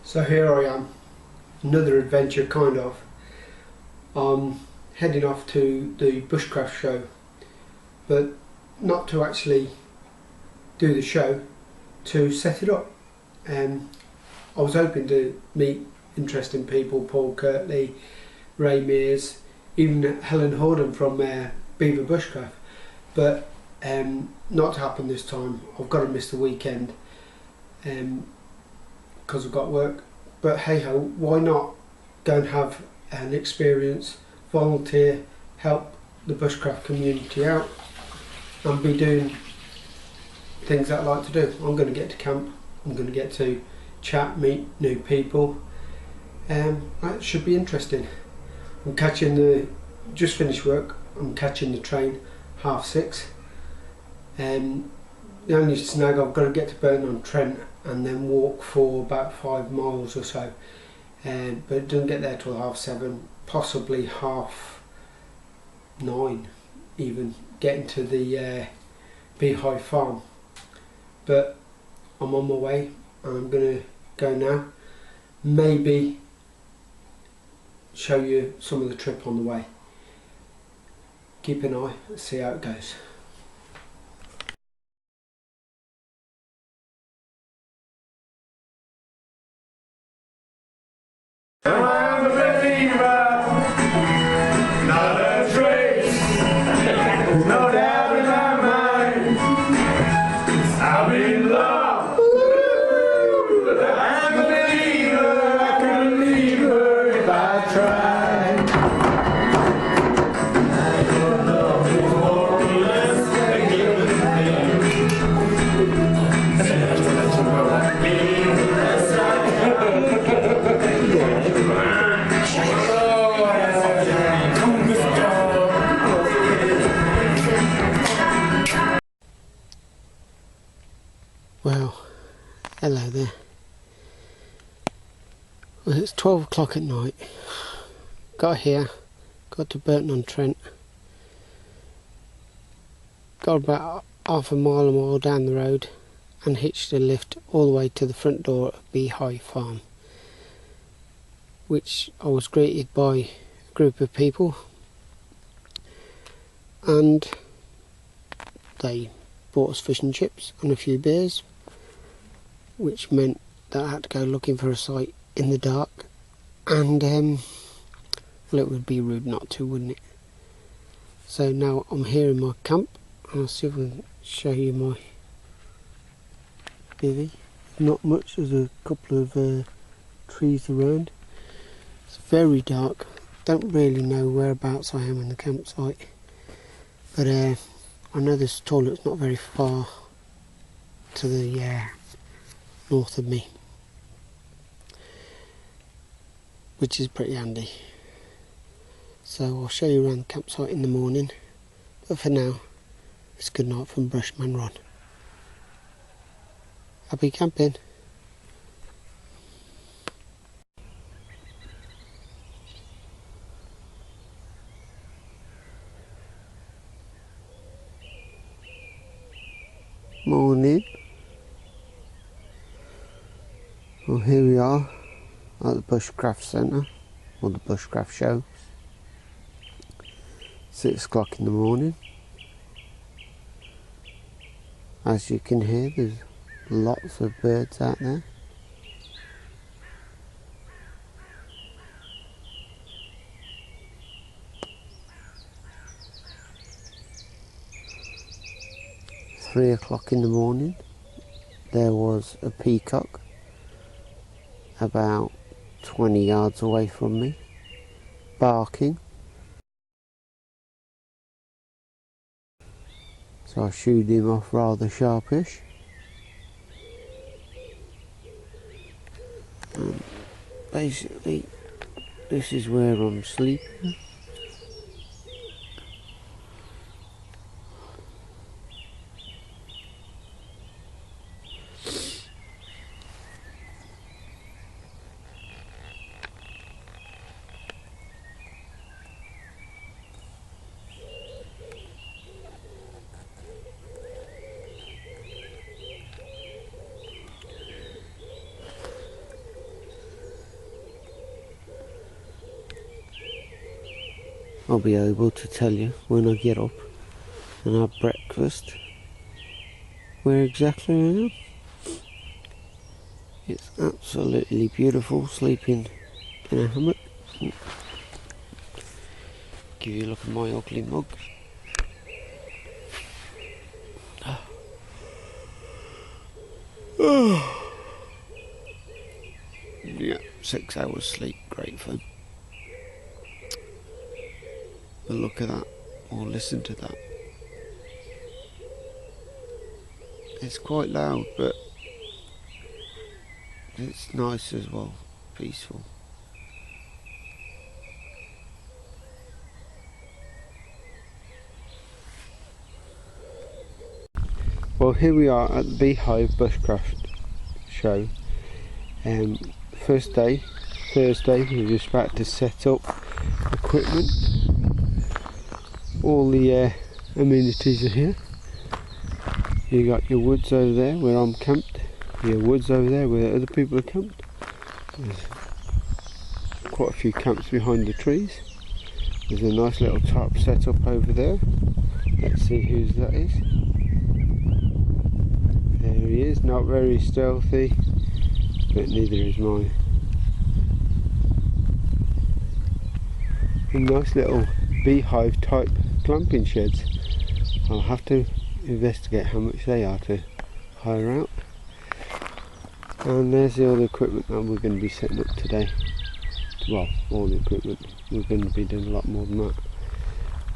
So here I am, another adventure kind of. I'm heading off to the Bushcraft Show, but not to actually do the show, to set it up. I was hoping to meet interesting people, Paul Kirtley, Ray Mears, even Helen Horden from Beaver Bushcraft, but not to happen this time. I've got to miss the weekend because I've got work, but hey ho, why not go and have an experience, volunteer, help the bushcraft community out and be doing things that I like to do. I'm going to get to camp, I'm going to get to chat, meet new people, that should be interesting. I'm catching just finished work, I'm catching the train 6:30. The only snag, I've got to get to Burton-on-Trent and then walk for about 5 miles or so, but it doesn't get there till 7:30, possibly 9:30 even, getting to the beehive farm. But I'm on my way and I'm going to go now, maybe show you some of the trip on the way. Keep an eye, let's see how it goes. I'm a believer, not a trace, no doubt in my mind, I'm in love, I'm a believer, I can leave her if I try. I don't know who's more or less than given Well, hello there. Well, it's 12 o'clock at night. Got here, got to Burton-on-Trent. Got about half a mile down the road and hitched a lift all the way to the front door of Beehive Farm, which I was greeted by a group of people, and they bought us fish and chips and a few beers, which meant that I had to go looking for a site in the dark, and well, it would be rude not to, wouldn't it? So now I'm here in my camp, and I'll see if I can show you my bivvy. Not much, there's a couple of trees around. It's very dark, don't really know whereabouts I am in the campsite, but I know this toilet's not very far to the north of me, which is pretty handy. So I'll show you around the campsite in the morning, but for now it's good night from Brushman Ron. Happy camping. Morning. Well, here we are at the Bushcraft Centre, or the Bushcraft Show. 6 o'clock in the morning. As you can hear, there's lots of birds out there. It's 3 o'clock in the morning. There was a peacock about 20 yards away from me, barking. So I shooed him off rather sharpish. And basically, this is where I'm sleeping. I'll be able to tell you when I get up and have breakfast where exactly I am. It's absolutely beautiful sleeping in a hammock. Give you a look at my ugly mug. Yeah, 6 hours sleep, great fun. But look at that, or listen to that. It's quite loud, but it's nice as well, peaceful. Well, here we are at the Beehive Bushcraft Show. First day, Thursday, we're just about to set up equipment. All the amenities are here. You got your woods over there where I'm camped, your woods over there where other people are camped. There's quite a few camps behind the trees. There's a nice little tarp set up over there. Let's see whose that is. There he is, not very stealthy, but neither is mine. A nice little beehive type glamping sheds. I'll have to investigate how much they are to hire out. And there's the other equipment that we're going to be setting up today. Well, all the equipment. We're going to be doing a lot more than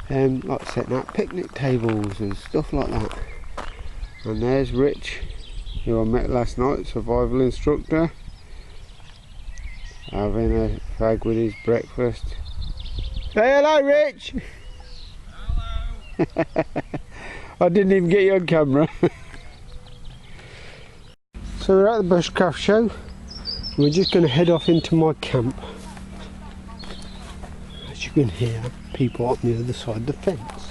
that. Like setting out picnic tables and stuff like that. And there's Rich, who I met last night, survival instructor, having a fag with his breakfast. Say hello, Rich! Hello! I didn't even get you on camera. So we're at the Bushcraft Show. We're just going to head off into my camp. As you can hear, people on the other side of the fence.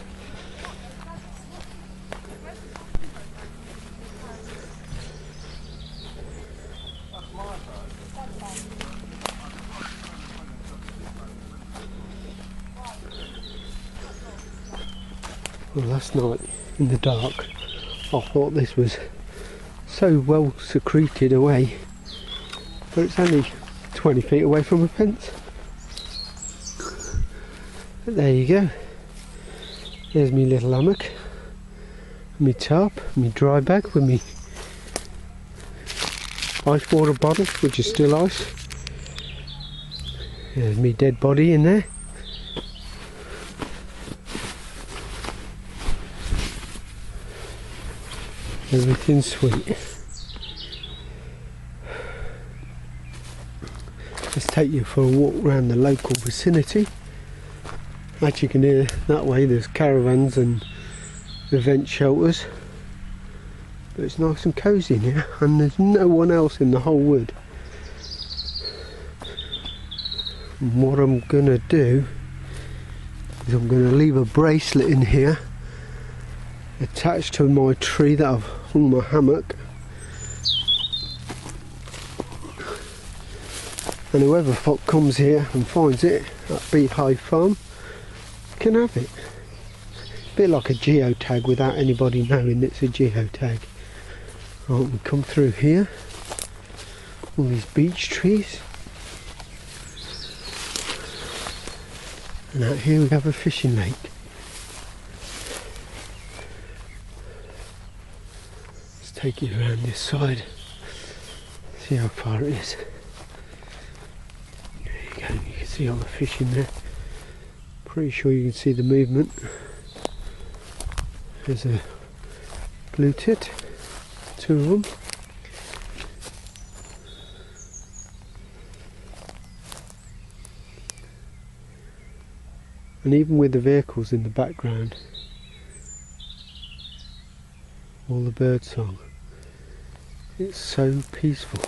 Well, last night in the dark I thought this was so well secreted away, but it's only 20 feet away from a fence. But there you go, there's me little hammock, me tarp, me dry bag with me ice water bottle, which is still ice. There's me dead body in there. Everything's sweet. Let's take you for a walk around the local vicinity. As you can hear that way, there's caravans and event shelters, but it's nice and cosy in here, and there's no one else in the whole wood. And what I'm gonna do is I'm gonna leave a bracelet in here attached to my tree that I've hung my hammock, and whoever comes here and finds it at Beehive Farm can have it. A bit like a geotag without anybody knowing it's a geotag. Right, we come through here, all these beech trees, and out here we have a fishing lake. Take you around this side, see how far it is. There you go, you can see all the fish in there. Pretty sure you can see the movement. There's a blue tit, 2 of them. And even with the vehicles in the background, all the bird song, it's so peaceful.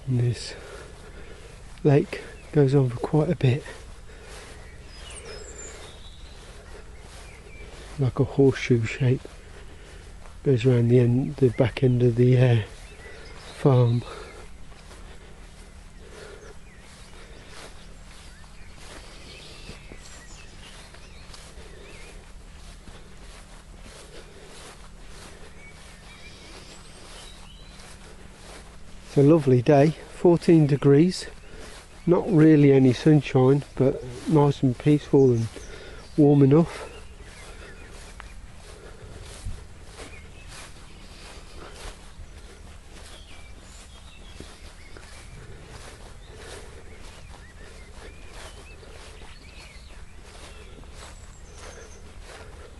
And this lake goes on for quite a bit, like a horseshoe shape, goes around the back end of the farm. It's a lovely day, 14 degrees, not really any sunshine, but nice and peaceful and warm enough.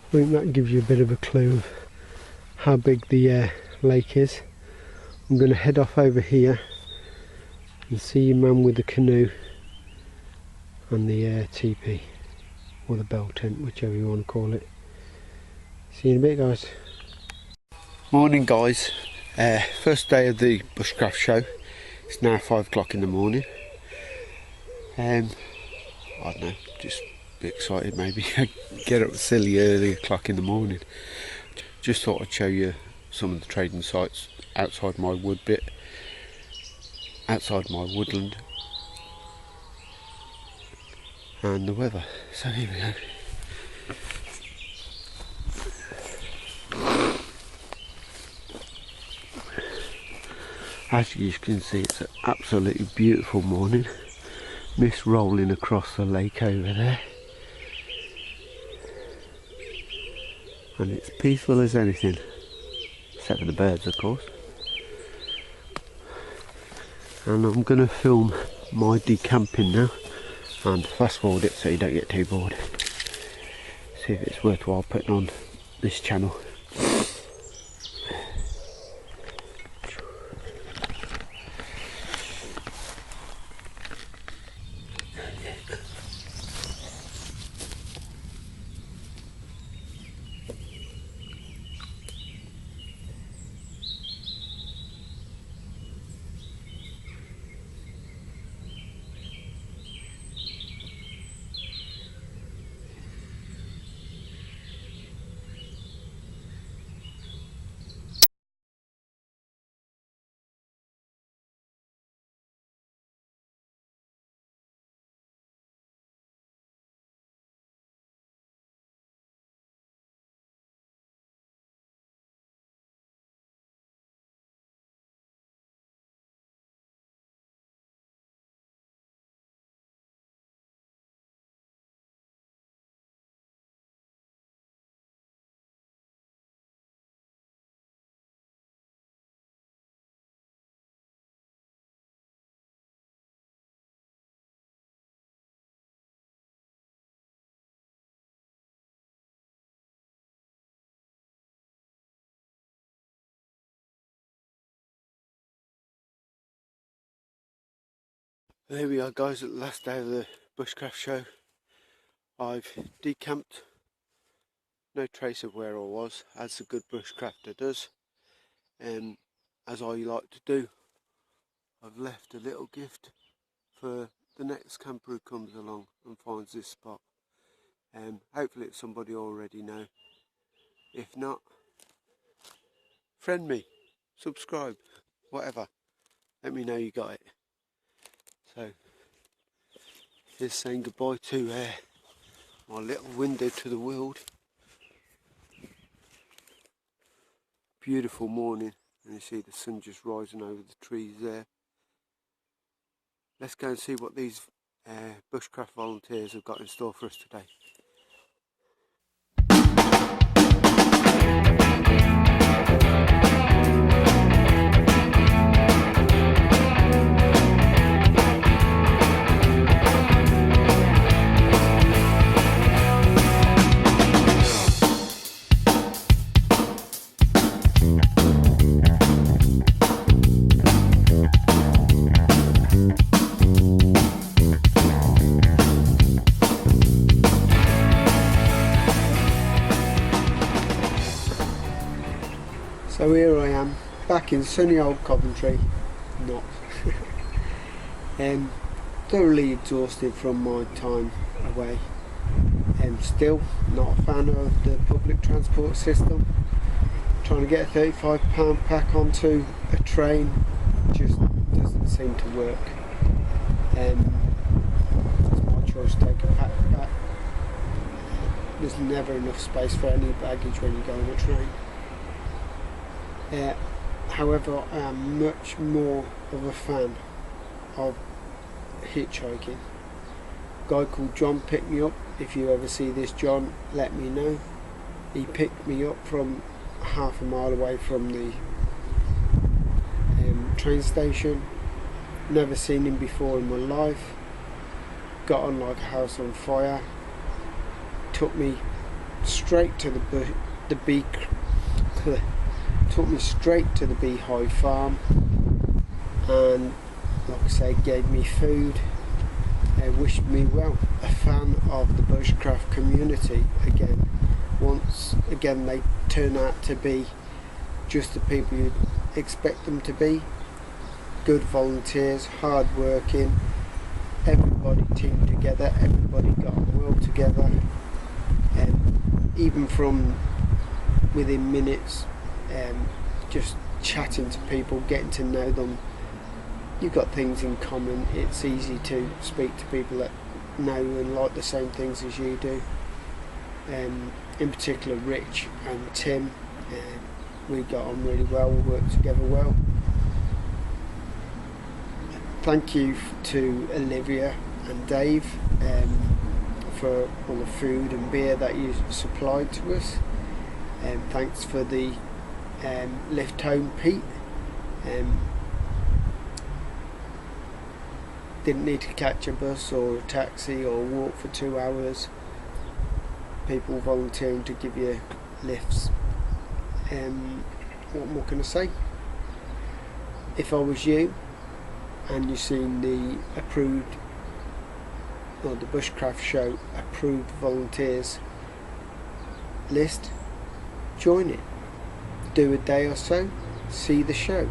I think that gives you a bit of a clue of how big the lake is. I'm going to head off over here and see your man with the canoe and the teepee, or the bell tent, whichever you want to call it. See you in a bit, guys. Morning, guys. First day of the Bushcraft Show. It's now 5 o'clock in the morning. I don't know, just a bit excited maybe. Get up silly early o'clock in the morning. Just thought I'd show you some of the trading sites outside my outside my woodland, and the weather. So here we go. As you can see, it's an absolutely beautiful morning. Mist rolling across the lake over there, and it's peaceful as anything, except for the birds, of course. And I'm going to film my decamping now and fast forward it so you don't get too bored. See if it's worthwhile putting on this channel. There we are, guys, at the last day of the Bushcraft Show. I've decamped, no trace of where I was, as a good bushcrafter does. And as I like to do, I've left a little gift for the next camper who comes along and finds this spot. Hopefully it's somebody I already know. If not, friend me, subscribe, whatever. Let me know you got it. So, here's saying goodbye to my little window to the world. Beautiful morning, and you see the sun just rising over the trees there. Let's go and see what these bushcraft volunteers have got in store for us today. So here I am, back in sunny old Coventry. Not. thoroughly exhausted from my time away. Still not a fan of the public transport system. Trying to get a £35 pack onto a train just doesn't seem to work. It's my choice to take a pack back. There's never enough space for any baggage when you go on a train. However, I am much more of a fan of hitchhiking. A guy called John picked me up. If you ever see this John, let me know. He picked me up from half a mile away from the train station. Never seen him before in my life. Got on like a house on fire. Took me straight to the beehive farm, and like I say, gave me food. Wished me well. A fan of the bushcraft community again. Once again, they turn out to be just the people you'd expect them to be. Good volunteers, hard working, everybody teamed together, everybody got on well together, and even from within minutes, just chatting to people, getting to know them. You've got things in common. It's easy to speak to people that know and like the same things as you do. In particular, Rich and Tim, we got on really well, we worked together well. Thank you to Olivia and Dave for all the food and beer that you supplied to us. Thanks for the lift home, Pete. Didn't need to catch a bus or a taxi or walk for 2 hours. People volunteering to give you lifts. What more can I say? If I was you and you've seen the approved, or the Bushcraft Show approved volunteers list, join it. Do a day or so, see the show.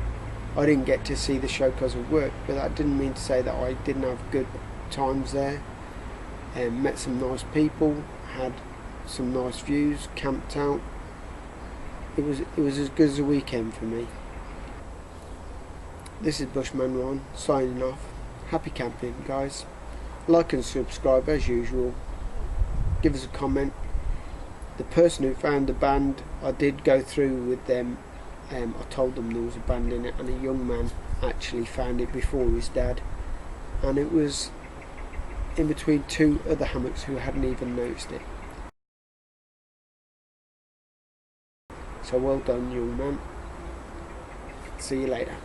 I didn't get to see the show because of work, but that didn't mean to say that I didn't have good times there. Met some nice people, had some nice views, camped out. It was as good as a weekend for me. This is Bushman Ron signing off. Happy camping, guys. Like and subscribe as usual. Give us a comment. The person who found the band, I did go through with them. I told them there was a band in it, and a young man actually found it before his dad, and it was in between two other hammocks who hadn't even noticed it. So well done, young man. See you later.